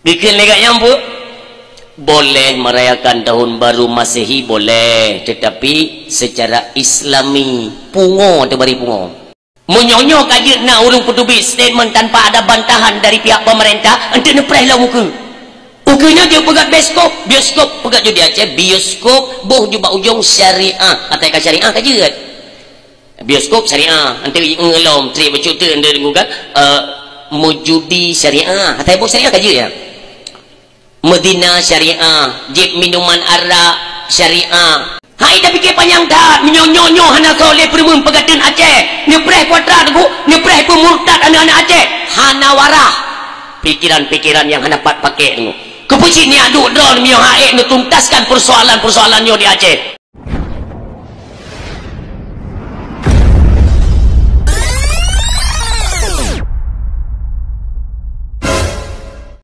Bikin legak nyampu. Boleh merayakan tahun baru Masehi, boleh, tetapi secara Islami. Pungo atau bari pungo. Menyonyo kaje nak urung petubi statement tanpa ada bantahan dari pihak pemerintah, ente nepreh lah muka. Ukanya dia pegat bioskop pegat je di Aceh, bioskop boh juga ujung syariah, atau syariah kaje kan. Bioskop syariah, ente ngelom tri bercuta ente dengukan mujudi syariah, atau boh syariah kaje ya. Medina syariah, jib minuman arak syariah. Hai dah fikir panjang dah, menyonyo hana soleh permun pegatin Aceh, nyepreh kuadrat aku, nyepreh pemurtad anak-anak Aceh, hana warah. Pikiran-pikiran yang hana pat pakai tu. Kepuci ni aduk drone mio haik nu tuntaskan persoalan-persoalan nyo di Aceh.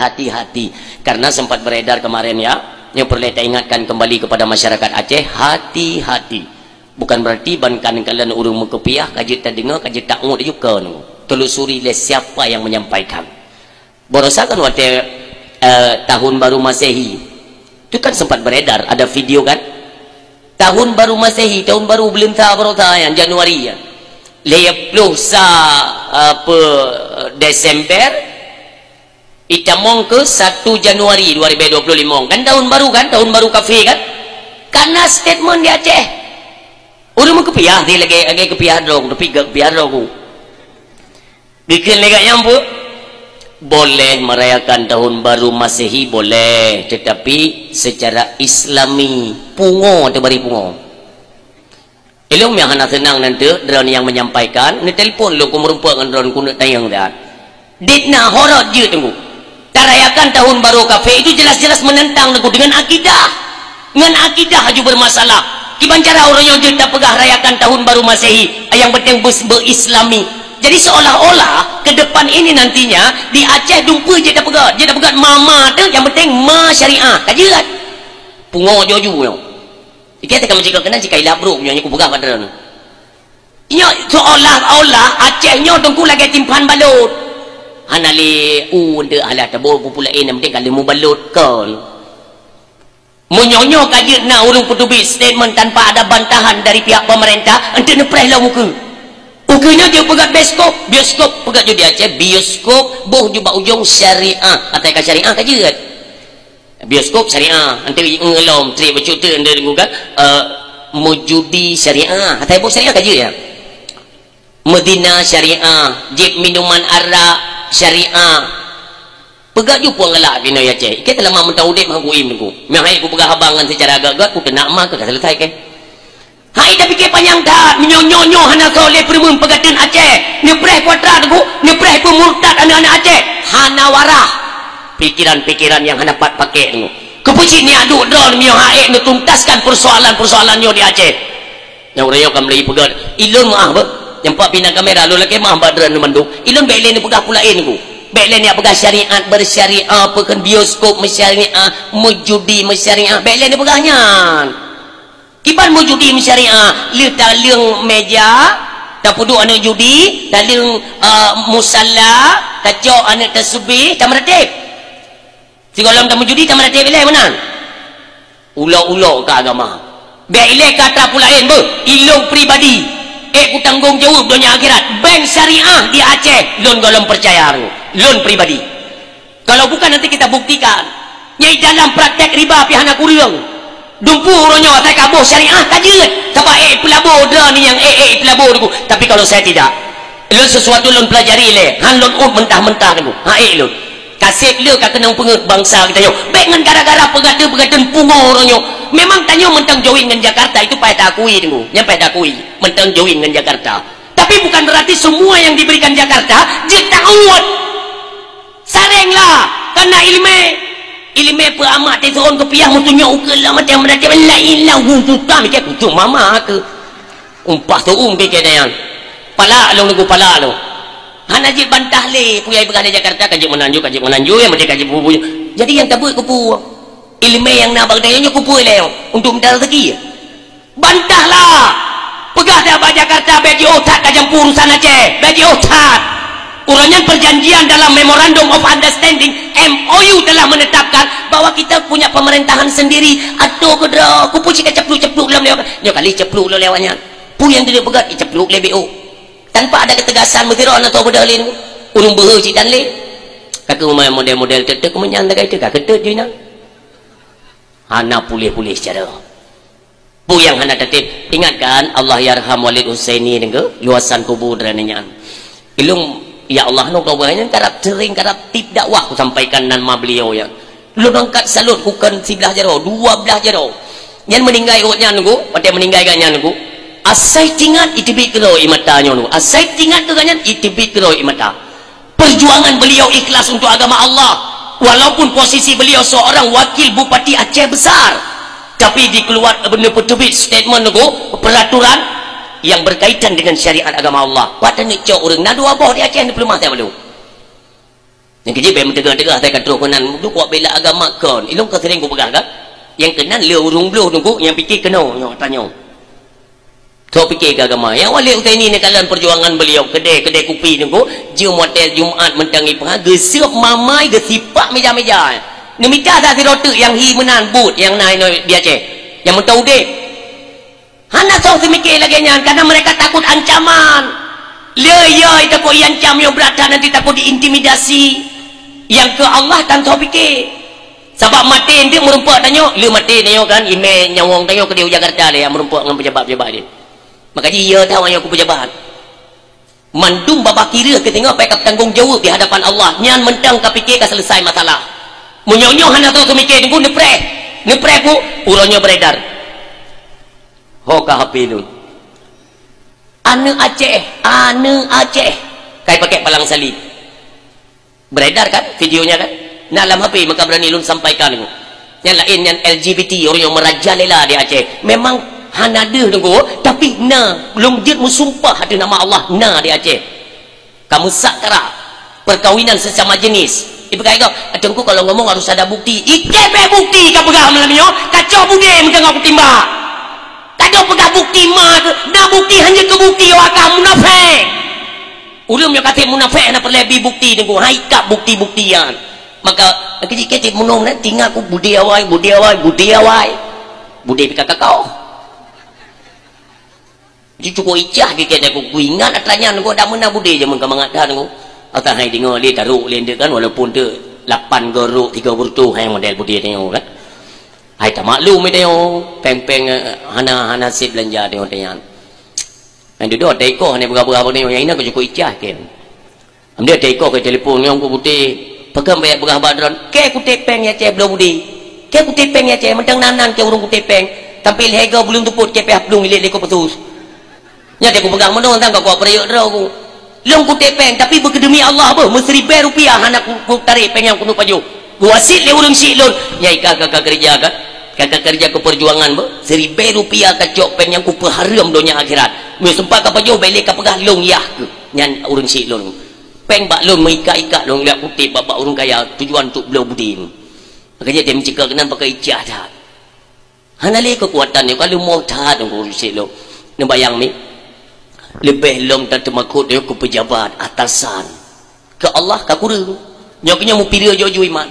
Hati-hati, karena sempat beredar kemarin ya, yang perlu kita ingatkan kembali kepada masyarakat Aceh, hati-hati. Bukan berarti bankan kalian urung mukepiah kaji tak dengar, kaji tak ngut juga nu. Telusuri le siapa yang menyampaikan. Borosakan waktu tahun baru Masehi itu kan sempat beredar, ada video kan, tahun baru Masehi, tahun baru belentah berota yang Januari ya, 20 Desember itamong ke 1 Januari 2025 kan, tahun baru kan, tahun baru kafe kan, karena statement di Aceh udah mau kepiah dia lagi kepiah dong, tapi gak kepiah dong bikin legak nyampu. Boleh merayakan tahun baru Masehi, boleh, tetapi secara Islami. Pungo atau bari pungo. Ilmu yang hana tenang nanti drone yang menyampaikan, ni telefon lo kumurumpa dengan drone kuno tayang dah. Ditna horor je tunggu. Tarayakan tahun baru kafe itu jelas-jelas menentang aku dengan akidah. Dengan akidah aja bermasalah. Kiban cara orang yang tak pegah rayakan tahun baru Masehi, yang penting berislami. Jadi seolah-olah ke depan ini nantinya di Aceh dumpa je dah pegat mama tu, yang penting ma syariah kaje kan. Pungo joju yo. Kita kan menjika kena jika ilabruk punya aku pegang pada ni. Nya seolah-olah Aceh nyo dengku lagi timpan balut. Hanali unde ala tabur populain yang penting kalau mu balut kol. Menyonyo kaje nak urung petubi statement tanpa ada bantahan dari pihak pemerintah, ente nepreh lah muka. Ukanya dia pegat bioskop pegat je di Aceh, bioskop boh juga ujung syariah, atau syariah kaje kan. Bioskop syariah, ente ngelom tri bercuta ente dengukan mujudi syariah, atau boh syariah kaje ya. Medina syariah, jib minuman arak syariah. Pegat je puang ngelak bina Aceh. Kita lama mentau dek mah kuim aku. Mahai ku pegat habangan secara agak-agak ku kena mah ke dah selesai ke. Hai dah fikir panjang dah, menyonyo hana soleh permun pegatin Aceh, nyepreh kuadrat aku, nyepreh pemurtad anak-anak Aceh, hana warah. Pikiran-pikiran yang hana pat pakai tu. Kepuci ni aduk drone mio haik nu tuntaskan persoalan-persoalan nyo di Aceh. Yang orang kan beli pegat. Ilun maaf bah, yang pak pindah kamera lu lagi maaf badran nu manduk. Ilun belen ni pegah pulain aku. Belen ni pegah syariat bersyariah, pekan bioskop mensyariah, mujudi mensyariah, belen ni pegahnya. Kiban mau judi syariah, liu taling meja, tak pudu anak judi, taling musalla, kacau anak tasbih, tak meratib. Sekolah tak mau judi, tak meratib ilai mana? Ulau-ulau ke agama. Biar ilai kata pulain ber, ilung pribadi. Ku tanggung jawab dunia akhirat. Bank syariah di Aceh, lon golong percaya, lon pribadi. Kalau bukan nanti kita buktikan. Nyai dalam praktek riba pihana kurang. Dumpu orangnya atas kabuh syariah kajian sebab pelabur dah ni yang pelabur tu. Tapi kalau saya tidak, lun sesuatu lun pelajari le, han lun mentah-mentah tu. Lun kasih le kat kenang pengut bangsa kita yo. Baik dengan gara-gara pegatan pungo orangnya. Memang tanya mentang join dengan Jakarta itu payah tak akui tu. Yang payah tak akui mentang join dengan Jakarta. Tapi bukan berarti semua yang diberikan Jakarta je ta'awud. Sarenglah kena ilmu peramat dia turun ke pihak mutunya ukelah macam mereka la ilah hututam ke kutu mama ke umpah tu ke yang pala lo nunggu pala lo hana je bantah le puyai berada Jakarta kaji menanju yang mereka kaji bubu jadi yang tabut kupu ilmu yang nabak dayanya kupu le untuk minta rezeki bantahlah pegah dah Jakarta bagi otak kajam urusan Aceh bagi otak Urangnya perjanjian dalam Memorandum of Understanding MOU telah menetapkan bahwa kita punya pemerintahan sendiri. Aduh kedra ku puci cepluk-cepluk dalam lewat dia kali cepluk lo lewatnya pu yang tidak pegat cepluk le BO tanpa ada ketegasan berkira atau berdalin urung behe cik dan le kakak umai model-model tetek menyan dekat itu kakak tetek je nak hana pulih-pulih secara pu yang hana tetep ingatkan Allah yarham Walid Husaini dengan luasan kubur dan nyanyi ilung ya Allah no kau banyak karap sering karap tip dakwah aku sampaikan nama beliau yang lu angkat salut bukan 11 jaro 12 jaro yang meninggal urutnya nunggu pada meninggal ganyan nunggu asai tingat itibik kero imatanya nunggu asai tingat ke ganyan itibik kero imata perjuangan beliau ikhlas untuk agama Allah walaupun posisi beliau seorang wakil bupati Aceh besar tapi dikeluar benda petubit statement nunggu peraturan yang berkaitan dengan syariat agama Allah pada ni cok orang nadu abah di Aceh ni pelumah tak malu yang kerja bayar mentegah-tegah saya kata kenan duk buat bela agama kon ilung kau sering ku pegang kan yang kenan dia urung beluh nunggu yang fikir kena yang tanya kau fikir ke agama yang Walid Husaini ni kalian perjuangan beliau kedai kopi nunggu jum hotel Jumaat mentangi pengah gesuk mamai gesipak meja-meja ni minta tak si rotek yang hi menan but yang naik dia Aceh yang mentau dek hana tahu semikir lagi nyan karena mereka takut ancaman leyai takut iancam yang berada nanti takut diintimidasi yang ke Allah tak tahu fikir sebab mati dia merumpak tanya lu mati tanya kan email nyawang tanya ke dia Jakarta dia yang merumpak dengan pejabat-pejabat dia makanya ia tahu yang aku pejabat mandum babak kira ke tengok apa tanggung jawab di hadapan Allah nyan mentang ke fikir ke selesai masalah munyong-nyong hana tahu semikir tunggu nepreh ku urangnya beredar hoka HP tu anak Aceh kai pakai palang salib beredar kan videonya kan dalam HP maka berani lun sampaikan tu yang lain yang LGBT orang yang merajalela di Aceh memang hanada tunggu tapi belum dia musumpah ada nama Allah di Aceh kamu sakra perkawinan sesama jenis ibagai kau tunggu kalau ngomong harus ada bukti ikep bukti kau pegang malamnya kacau bude megang aku timbak tak ada pegang bukti mah dah bukti hanya ke bukti awak munafik ulum yang kata munafik nak perlebih bukti tengok haikap bukti-buktian maka kecil-kecil munong nak tinggal aku budi awai budi pika kakau jadi cukup icah dia kata aku ingat atanya aku dah mana budi je mengka mengadah aku atau hai dengar dia taruh lenda kan walaupun dia 8 gorok 3 burtu hai model budi tengok kan hai tak maklum dia tengok peng-peng hana sip belanja tengok yang duduk ada ekor ni berapa-berapa ni yang ini aku cukup icah kan dia ada ekor ke telefon yang aku putih pegang banyak berapa dron ke aku tepeng ya cek belum budi ke aku tepeng ya cek mentang nanan ke urung aku tepeng tampil hega belum tuput ke pihak belum ilik lekor petus nya aku pegang menong tang kau periuk draw aku long aku tepeng tapi berkedemi Allah apa Rp1,000 anak aku tarik peng yang kuno paju gua sit le urung sit lon nyai kakak kerja kan kakak kerja ke perjuangan Rp1,000 kacok peng yang ku perharam dunia akhirat mu sempat ka paju balik ka pegah long yah ke nyan urang si long peng bak long mengikat-ikat long lihat putih babak urang kaya tujuan untuk belau budi makanya dia mencegah kena pakai ijah dah hanale kekuatan ni kalau mau dah urang si long ni bayang ni lebih long tak termakut dia ke pejabat atasan ke Allah ka kurang nyoknya mu pilih jojo iman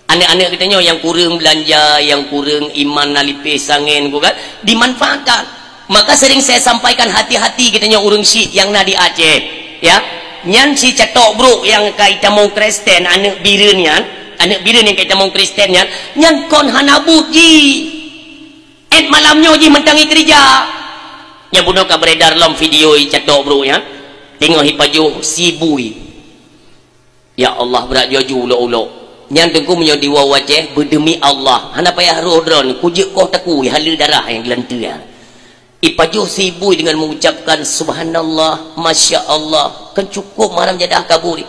anak-anak katanya yang kurang belanja yang kurang iman nalipis angin kan dimanfaatkan maka sering saya sampaikan hati-hati katanya urang si yang na di Aceh ya nyan si cetok bro yang kaitan mau Kristen anak bireun yang kaitan mau Kristen nyan kon hanabut ji malamnya ji mentangi kerja nya bunuh ka beredar dalam video cetok bro ya tengok hipaju sibui ya Allah berat jojo ulok-ulok nyan tengku menyodi wa Aceh berdemi Allah hana payah rodron kujek koh taku halil darah yang gelantu ya ipajuh sibui dengan mengucapkan subhanallah masya Allah kan cukup malam jadah kaburi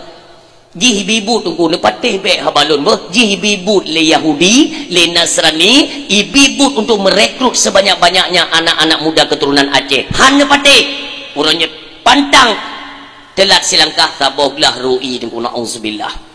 jihibibut tunggu nepatih bek habalun jihibibut le Yahudi le Nasrani ibibut untuk merekrut sebanyak-banyaknya anak-anak muda keturunan Aceh hanya patih urangnya pantang telat silangkah tabohlah ru'i tunggu na'udzubillah